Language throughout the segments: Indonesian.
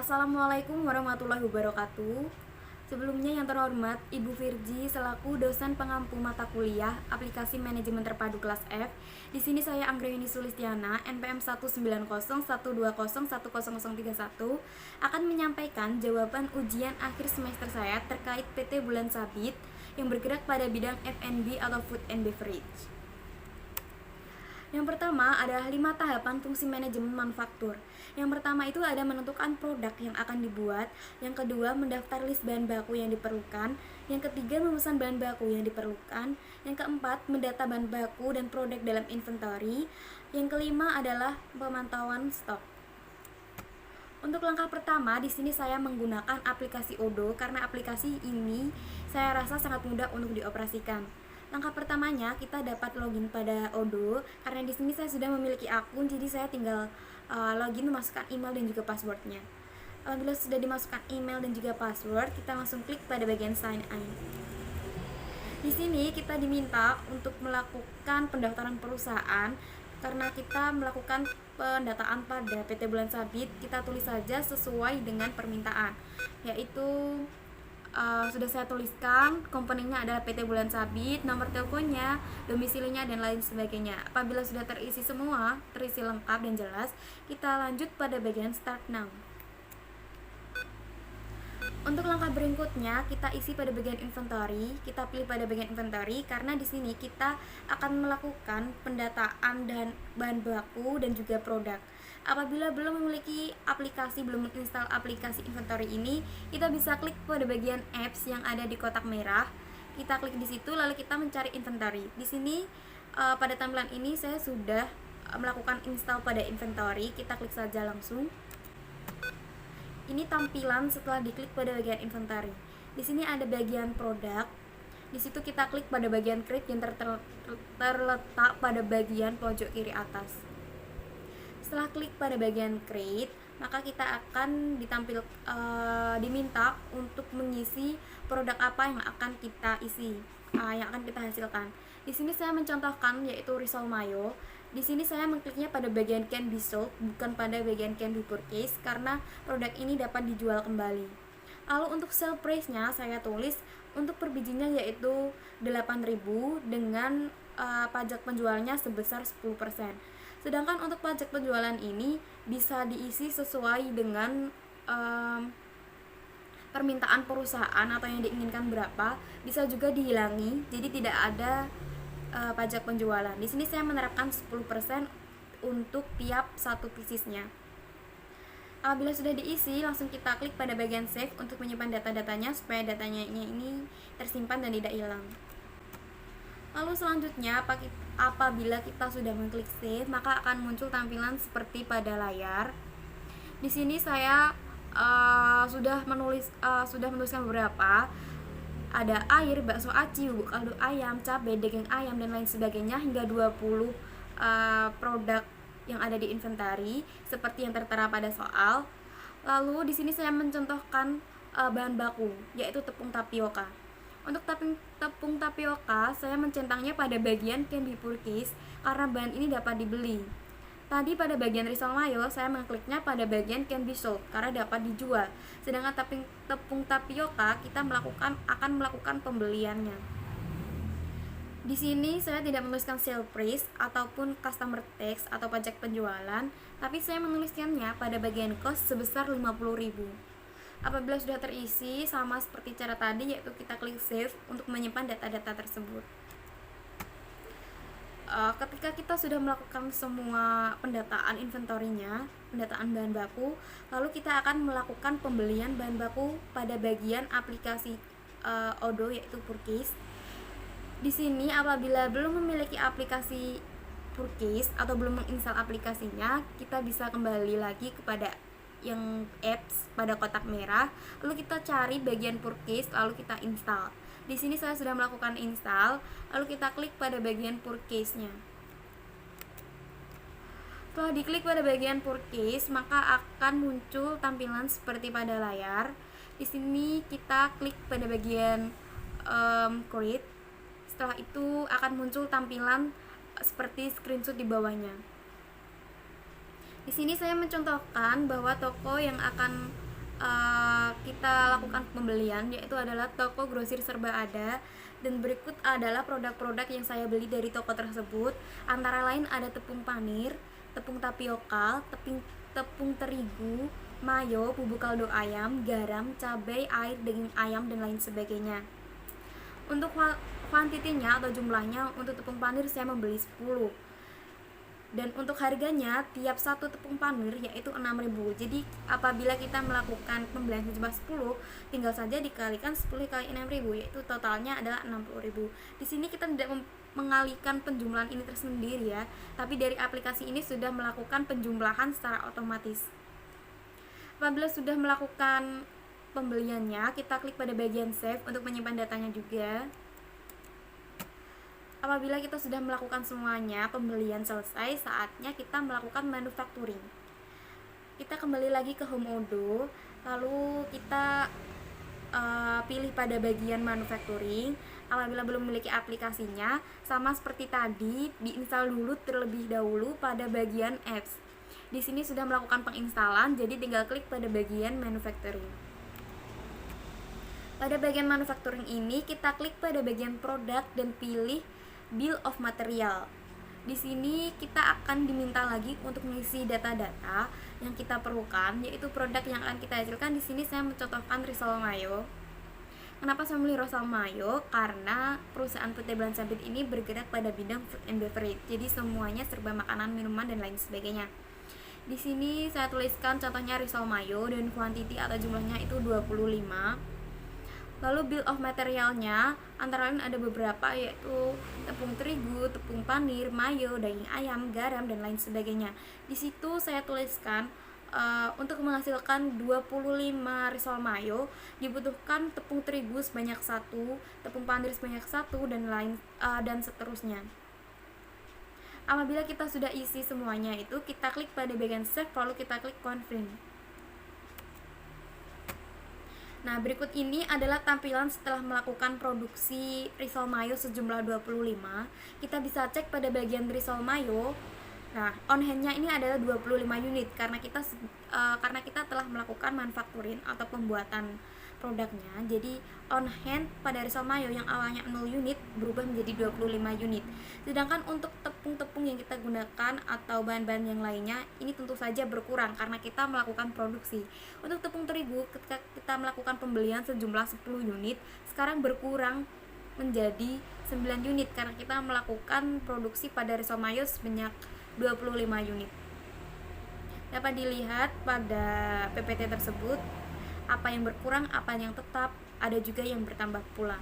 Assalamualaikum warahmatullahi wabarakatuh. Sebelumnya yang terhormat Ibu Virgi selaku dosen pengampu mata kuliah Aplikasi Manajemen Terpadu kelas F. Di sini saya Anggreni Sulistiana, NPM 19010101031 akan menyampaikan jawaban ujian akhir semester saya terkait PT Bulan Sabit yang bergerak pada bidang F&B atau Food and Beverage. Yang pertama adalah 5 tahapan fungsi manajemen manufaktur. Yang pertama itu ada menentukan produk yang akan dibuat. Yang kedua, mendaftar list bahan baku yang diperlukan. Yang ketiga, memesan bahan baku yang diperlukan. Yang keempat, mendata bahan baku dan produk dalam inventory. Yang kelima adalah pemantauan stok. Untuk langkah pertama, di sini saya menggunakan aplikasi Odoo karena aplikasi ini saya rasa sangat mudah untuk dioperasikan. Langkah pertamanya kita dapat login pada Odoo karena di sini saya sudah memiliki akun, jadi saya tinggal login, memasukkan email dan juga passwordnya. Apabila sudah dimasukkan email dan juga password, kita langsung klik pada bagian sign in. Di sini kita diminta untuk melakukan pendaftaran perusahaan. Karena kita melakukan pendataan pada PT Bulan Sabit, kita tulis saja sesuai dengan permintaan, yaitu sudah saya tuliskan, komponennya adalah PT Bulan Sabit, nomor teleponnya, domisilinya, dan lain sebagainya. Apabila sudah terisi semua, terisi lengkap dan jelas, kita lanjut pada bagian start now. Untuk langkah berikutnya, kita isi pada bagian inventory. Kita pilih pada bagian inventory karena di sini kita akan melakukan pendataan dan bahan baku dan juga produk. Apabila belum memiliki aplikasi, belum menginstal aplikasi inventory ini, kita bisa klik pada bagian apps yang ada di kotak merah. Kita klik di situ lalu kita mencari inventory. Di sini pada tampilan ini saya sudah melakukan install pada inventory. Kita klik saja langsung. Ini tampilan setelah diklik pada bagian inventory. Di sini ada bagian produk. Di situ kita klik pada bagian create yang terletak pada bagian pojok kiri atas. Setelah klik pada bagian create, maka kita akan diminta untuk mengisi produk apa yang akan kita isi, yang akan kita hasilkan. Di sini saya mencontohkan yaitu risol mayo. Di sini saya mengkliknya pada bagian can be sold, bukan pada bagian can be purchased, karena produk ini dapat dijual kembali. Lalu untuk sale price-nya saya tulis untuk per bijinya yaitu 8.000 dengan pajak penjualnya sebesar 10%. Sedangkan untuk pajak penjualan ini bisa diisi sesuai dengan permintaan perusahaan atau yang diinginkan berapa, bisa juga dihilangi, jadi tidak ada pajak penjualan. Di sini saya menerapkan 10% untuk tiap satu piecesnya. Apabila sudah diisi, langsung kita klik pada bagian save untuk menyimpan data-datanya supaya datanya ini tersimpan dan tidak hilang. Lalu selanjutnya, apabila kita sudah mengklik save, maka akan muncul tampilan seperti pada layar. Di sini saya sudah menuliskan beberapa. Ada air, bakso aci, bubuk kaldu ayam, cabai, daging ayam, dan lain sebagainya, hingga 20 produk yang ada di inventory seperti yang tertera pada soal. Lalu di sini saya mencontohkan bahan baku yaitu tepung tapioka. Untuk tepung tapioka saya mencentangnya pada bagian can be purchased karena bahan ini dapat dibeli. Tadi pada bagian risol mayo saya mengkliknya pada bagian can be sold karena dapat dijual. Sedangkan tepung tapioka kita akan melakukan pembeliannya. Di sini saya tidak menuliskan sale price ataupun customer tax atau pajak penjualan, tapi saya menuliskannya pada bagian cost sebesar 50.000. Apabila sudah terisi sama seperti cara tadi, yaitu kita klik save untuk menyimpan data-data tersebut. Ketika kita sudah melakukan semua pendataan inventory-nya, pendataan bahan baku, lalu kita akan melakukan pembelian bahan baku pada bagian aplikasi Odoo yaitu purchase. Di sini apabila belum memiliki aplikasi purchase atau belum menginstal aplikasinya, kita bisa kembali lagi kepada yang apps pada kotak merah, lalu kita cari bagian purchase lalu kita install. Di sini saya sudah melakukan install, lalu kita klik pada bagian purchase-nya. Setelah diklik pada bagian purchase, maka akan muncul tampilan seperti pada layar. Di sini kita klik pada bagian create. Setelah itu akan muncul tampilan seperti screenshot di bawahnya. Di sini saya mencontohkan bahwa toko yang akan kita lakukan pembelian, yaitu adalah toko grosir serba ada. Dan berikut adalah produk-produk yang saya beli dari toko tersebut. Antara lain ada tepung panir, tepung tapioka, tepung terigu, mayo, bubuk kaldu ayam, garam, cabai, air, daging ayam, dan lain sebagainya. Untuk kuantitinya atau jumlahnya, untuk tepung panir saya membeli 10. Dan untuk harganya, tiap satu tepung panir yaitu 6.000. Jadi apabila kita melakukan pembelian sejumlah 10, tinggal saja dikalikan 10 kali 6.000, yaitu totalnya adalah 60.000. Di sini kita tidak mengalihkan penjumlahan ini tersendiri ya, tapi dari aplikasi ini sudah melakukan penjumlahan secara otomatis. Apabila sudah melakukan pembeliannya, kita klik pada bagian save untuk menyimpan datanya juga. Apabila kita sudah melakukan semuanya, pembelian selesai, saatnya kita melakukan manufacturing. Kita kembali lagi ke Home Odoo, lalu kita pilih pada bagian manufacturing. Apabila belum memiliki aplikasinya, sama seperti tadi, diinstal dulu terlebih dahulu pada bagian apps. Di sini sudah melakukan penginstalan, jadi tinggal klik pada bagian manufacturing. Pada bagian manufacturing ini, kita klik pada bagian produk dan pilih bill of material. Di sini kita akan diminta lagi untuk mengisi data-data yang kita perlukan, yaitu produk yang akan kita hasilkan. Di sini saya mencontohkan Rizal Mayo. Kenapa saya memilih Rizal Mayo? Karena perusahaan PT Bulan Sabit ini bergerak pada bidang food and beverage, jadi semuanya serba makanan, minuman, dan lain sebagainya. Di sini saya tuliskan contohnya Rizal Mayo dan kuantiti atau jumlahnya itu 25. Lalu bill of materialnya antara lain ada beberapa, yaitu tepung terigu, tepung panir, mayo, daging ayam, garam, dan lain sebagainya. Di situ saya tuliskan untuk menghasilkan 25 risol mayo dibutuhkan tepung terigu sebanyak 1, tepung panir sebanyak 1, dan seterusnya. Apabila kita sudah isi semuanya itu, kita klik pada bagian save, lalu kita klik confirm. Nah, berikut ini adalah tampilan setelah melakukan produksi risol mayo sejumlah 25. Kita bisa cek pada bagian risol mayo. Nah, on hand-nya ini adalah 25 unit karena kita telah melakukan manufacturing atau pembuatan produknya. Jadi on hand pada risol mayo yang awalnya 0 unit berubah menjadi 25 unit. Sedangkan untuk tepung-tepung yang kita gunakan atau bahan-bahan yang lainnya ini tentu saja berkurang karena kita melakukan produksi. Untuk tepung terigu ketika kita melakukan pembelian sejumlah 10 unit, sekarang berkurang menjadi 9 unit karena kita melakukan produksi pada risol mayo sebanyak 25 unit. Dapat dilihat pada PPT tersebut apa yang berkurang, apa yang tetap, ada juga yang bertambah pula.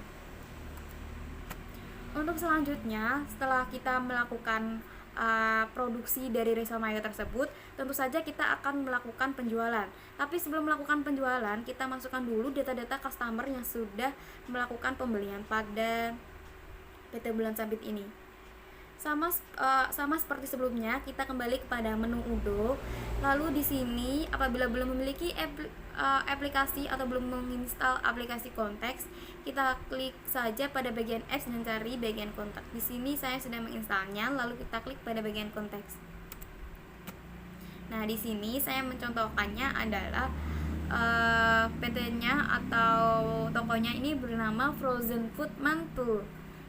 Untuk selanjutnya, setelah kita melakukan produksi dari risol mayo tersebut, tentu saja kita akan melakukan penjualan. Tapi sebelum melakukan penjualan, kita masukkan dulu data-data customer yang sudah melakukan pembelian pada PT Bulan Sabit ini. Sama seperti sebelumnya, kita kembali kepada menu Odoo. Lalu di sini apabila belum memiliki aplikasi atau belum menginstal aplikasi konteks, kita klik saja pada bagian apps dan cari bagian kontak. Di sini saya sudah menginstalnya, lalu kita klik pada bagian konteks. Nah, di sini saya mencontohkannya adalah PT-nya atau tokonya ini bernama Frozen Food Mantul.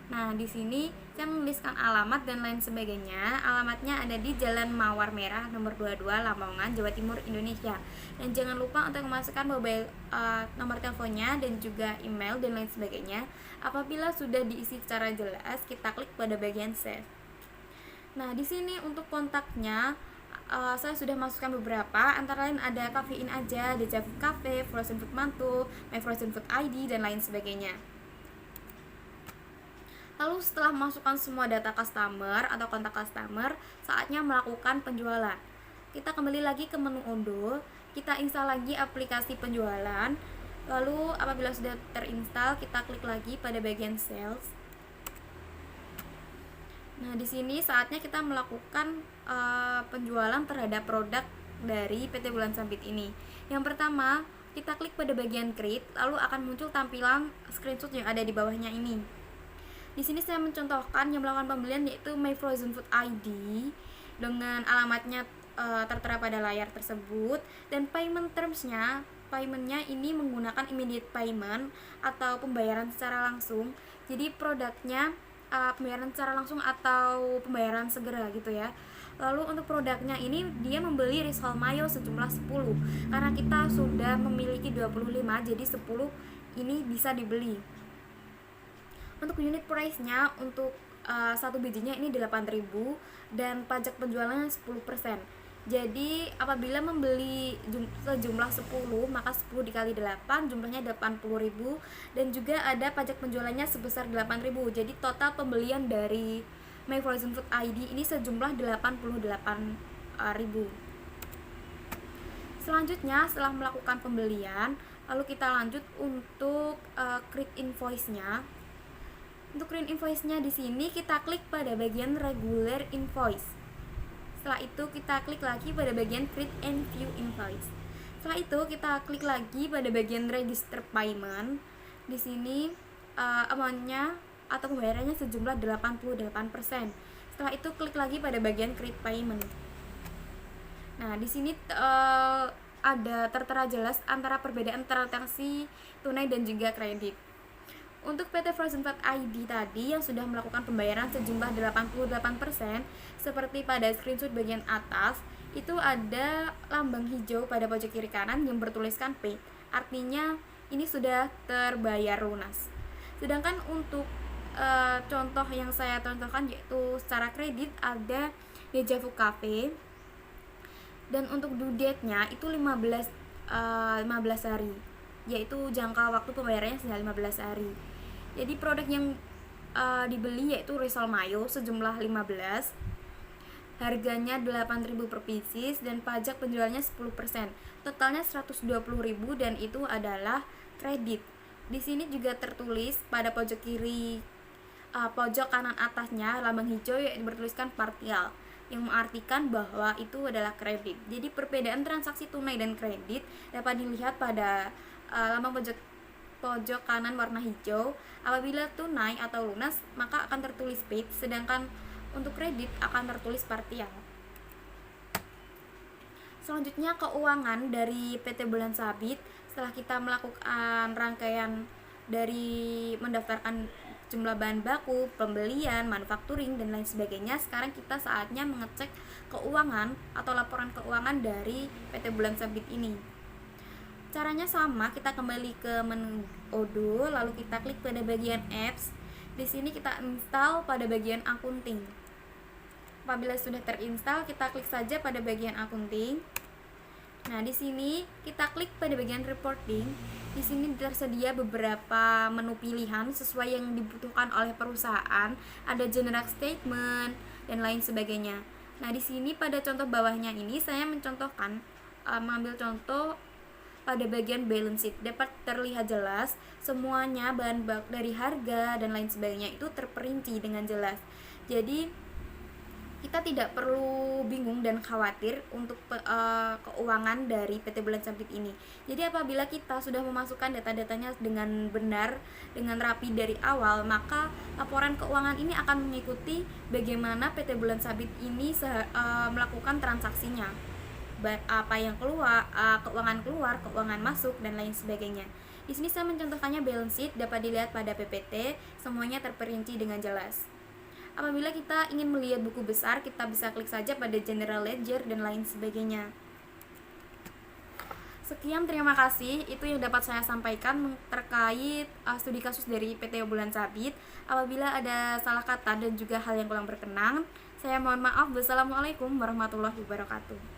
Nah, di sini saya menuliskan alamat dan lain sebagainya. Alamatnya ada di Jalan Mawar Merah nomor 22, Lamongan, Jawa Timur, Indonesia. Dan jangan lupa untuk memasukkan nomor teleponnya dan juga email dan lain sebagainya. Apabila sudah diisi secara jelas, kita klik pada bagian save. Nah, di sini untuk kontaknya saya sudah masukkan beberapa, antara lain ada Cafe In Aja, Deja Food Cafe, Frozen Food Mantul, My Frozen Food ID, dan lain sebagainya. Lalu setelah memasukkan semua data customer atau kontak customer, saatnya melakukan penjualan. Kita kembali lagi ke menu Odoo, kita install lagi aplikasi penjualan. Lalu apabila sudah terinstall, kita klik lagi pada bagian sales. Nah, di sini saatnya kita melakukan penjualan terhadap produk dari PT Bulan Sabit ini. Yang pertama, kita klik pada bagian create, lalu akan muncul tampilan screenshot yang ada di bawahnya ini. Di sini saya mencontohkan yang melakukan pembelian yaitu My Frozen Food ID dengan alamatnya tertera pada layar tersebut, dan payment terms-nya paymentnya ini menggunakan immediate payment atau pembayaran secara langsung. Jadi produknya pembayaran secara langsung atau pembayaran segera gitu ya. Lalu untuk produknya ini dia membeli risol mayo sejumlah 10 karena kita sudah memiliki 25, jadi 10 ini bisa dibeli. Untuk unit price-nya untuk satu bijinya ini 8.000 dan pajak penjualannya 10%. Jadi apabila membeli sejumlah 10, maka 10 dikali 8 jumlahnya 80.000 dan juga ada pajak penjualannya sebesar 8.000. Jadi total pembelian dari My Frozen Food ID ini sejumlah 88.000. Selanjutnya setelah melakukan pembelian, lalu kita lanjut untuk create invoice-nya. Untuk create invoice-nya di sini kita klik pada bagian regular invoice. Setelah itu kita klik lagi pada bagian create and view invoice. Setelah itu kita klik lagi pada bagian register payment. Di sini amount-nya atau pembayarannya sejumlah 88%. Setelah itu klik lagi pada bagian create payment. Nah, di sini ada tertera jelas antara perbedaan transaksi tunai dan juga kredit. Untuk PT Frozen Food ID tadi yang sudah melakukan pembayaran sejumlah 88%, seperti pada screenshot bagian atas, itu ada lambang hijau pada pojok kiri kanan yang bertuliskan paid. Artinya ini sudah terbayar lunas. Sedangkan untuk contoh yang saya contohkan yaitu secara kredit ada Deja Vu Cafe, dan untuk due date-nya itu 15 hari, yaitu jangka waktu pembayarannya sudah 15 hari. Jadi produk yang dibeli yaitu risol mayo sejumlah 15, harganya 8.000 per pieces dan pajak penjualnya 10%. Totalnya 120.000 dan itu adalah kredit. Di sini juga tertulis pada pojok kiri pojok kanan atasnya lambang hijau yang bertuliskan partial, yang mengartikan bahwa itu adalah kredit. Jadi perbedaan transaksi tunai dan kredit dapat dilihat pada lambang pojok kanan warna hijau. Apabila tunai atau lunas maka akan tertulis paid, sedangkan untuk kredit akan tertulis partial. Selanjutnya keuangan dari PT Bulan Sabit. Setelah kita melakukan rangkaian dari mendaftarkan jumlah bahan baku, pembelian, manufacturing dan lain sebagainya, sekarang kita saatnya mengecek keuangan atau laporan keuangan dari PT Bulan Sabit ini. Caranya sama, kita kembali ke menu Odoo, lalu kita klik pada bagian apps. Di sini kita install pada bagian accounting. Apabila sudah terinstall, kita klik saja pada bagian accounting. Nah, di sini kita klik pada bagian reporting. Di sini tersedia beberapa menu pilihan sesuai yang dibutuhkan oleh perusahaan. Ada general statement dan lain sebagainya. Nah, di sini pada contoh bawahnya ini saya mencontohkan mengambil contoh pada bagian balance sheet. Dapat terlihat jelas semuanya bahan baku dari harga dan lain sebagainya itu terperinci dengan jelas. Jadi kita tidak perlu bingung dan khawatir untuk keuangan dari PT Bulan Sabit ini. Jadi apabila kita sudah memasukkan data-datanya dengan benar, dengan rapi dari awal, maka laporan keuangan ini akan mengikuti bagaimana PT Bulan Sabit ini melakukan transaksinya, apa yang keluar, keuangan keluar, keuangan masuk dan lain sebagainya. Di sini saya mencontohkannya balance sheet, dapat dilihat pada PPT, semuanya terperinci dengan jelas. Apabila kita ingin melihat buku besar, kita bisa klik saja pada general ledger dan lain sebagainya. Sekian, terima kasih. Itu yang dapat saya sampaikan terkait studi kasus dari PT Bulan Sabit. Apabila ada salah kata dan juga hal yang kurang berkenan, saya mohon maaf. Wassalamualaikum warahmatullahi wabarakatuh.